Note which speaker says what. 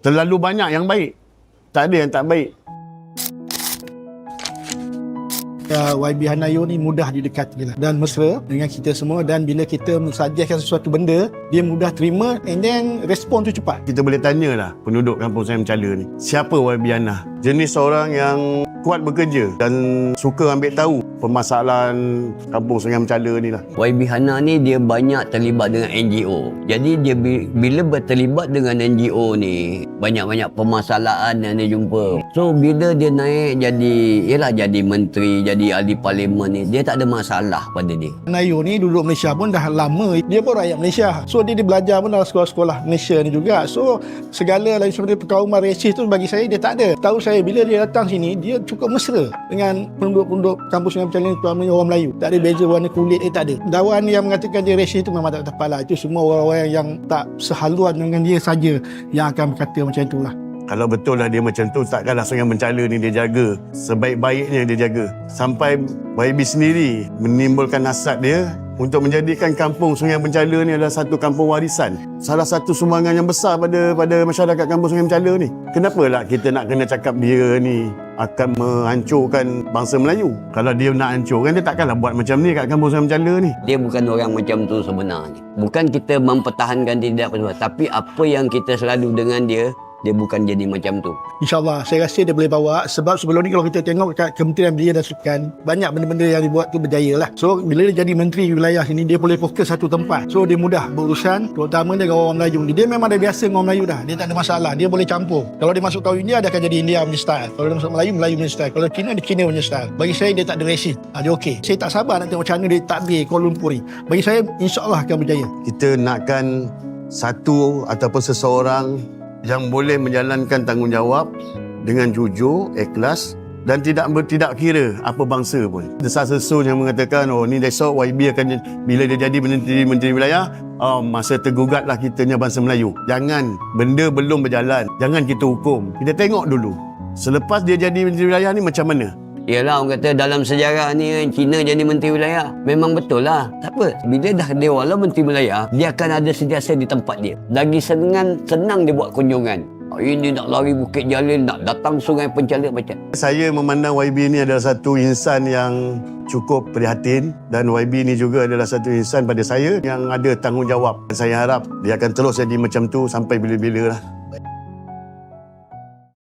Speaker 1: Terlalu banyak yang baik. Tak ada yang tak baik.
Speaker 2: YB Hanayo ni mudah didekati lah, dan mesra dengan kita semua, dan bila kita mensuggestkan sesuatu benda, dia mudah terima and then respon tu cepat.
Speaker 1: Kita boleh tanyalah penduduk kampung Sungai Mencala ni, siapa YB Hana? Jenis orang yang kuat bekerja dan suka ambil tahu permasalahan kampung Sungai Mencala ni lah.
Speaker 3: YB Hana ni dia banyak terlibat dengan NGO. Jadi dia bila berterlibat dengan NGO ni, banyak-banyak permasalahan yang dia jumpa. So bila dia naik jadi menteri, jadi ahli parlimen ni, dia tak ada masalah pada dia.
Speaker 2: Hanayo ni duduk Malaysia pun dah lama. Dia pun rakyat Malaysia. So dia belajar pun dalam sekolah-sekolah Malaysia ni juga. So segala lain seperti perkauman resis tu bagi saya dia tak ada. Tahu saya bila dia datang sini, dia cukup mesra dengan penduduk-penduduk kampung Sungai Mencala ni, terutamanya orang Melayu. Tak ada beza warna kulit, tak ada. Dawan yang mengatakan dia resis tu memang tak tepat lah. Itu semua orang-orang yang tak sehaluan dengan dia saja yang akan berkata macam itulah.
Speaker 1: Kalau betul lah dia macam tu, takkanlah Sungai Mencala ni dia jaga sebaik-baiknya dia jaga. Sampai YB sendiri menimbulkan hasad dia untuk menjadikan kampung Sungai Mencala ni adalah satu kampung warisan. Salah satu sumbangan yang besar pada masyarakat kampung Sungai Mencala ni. Kenapalah kita nak kena cakap dia ni akan menghancurkan bangsa Melayu? Kalau dia nak hancurkan, dia takkanlah buat macam ni kat kampung Sungai Mencala ni.
Speaker 3: Dia bukan orang macam tu sebenarnya. Bukan kita mempertahankan dia tidak apa, tapi apa yang kita selalu dengan dia bukan jadi macam tu.
Speaker 2: InsyaAllah saya rasa dia boleh bawa, sebab sebelum ni kalau kita tengok kat Kementerian Belia dan Sukan, banyak benda-benda yang dibuat tu berjaya lah. So bila dia jadi menteri wilayah sini, dia boleh fokus satu tempat. So dia mudah berurusan, terutama dengan orang Melayu ni. Dia memang dah biasa dengan orang Melayu dah. Dia tak ada masalah, dia boleh campur. Kalau dia masuk kau India, dia akan jadi India punya style. Kalau dia masuk Melayu, Melayu punya style. Kalau Cina, dia Cina punya style. Bagi saya dia tak ada resis. Dia okey. Saya tak sabar nak tengok macam mana dia takbir Kuala Lumpur ni. Bagi saya insyaAllah akan berjaya.
Speaker 1: Kita nakkan satu ataupun seseorang yang boleh menjalankan tanggungjawab dengan jujur, ikhlas dan tidak kira apa bangsa pun. Desas-desus yang mengatakan, oh ni besok YB akan, bila dia jadi menteri wilayah, masa tergugatlah kitanya bangsa Melayu. Jangan, benda belum berjalan, jangan kita hukum. Kita tengok dulu, selepas dia jadi menteri wilayah ni macam mana.
Speaker 3: Yalah, orang kata dalam sejarah ni kan, Cina jadi menteri wilayah. Memang betul lah. Tak apa. Bila dah dia walau menteri wilayah, dia akan ada sentiasa di tempat dia. Lagi senang dia buat kunjungan. Ini nak lari Bukit Jalil, nak datang Sungai Pencala macam.
Speaker 1: Saya memandang YB ni adalah satu insan yang cukup prihatin, dan YB ni juga adalah satu insan pada saya yang ada tanggungjawab. Saya harap dia akan terus jadi macam tu sampai bila-bila lah.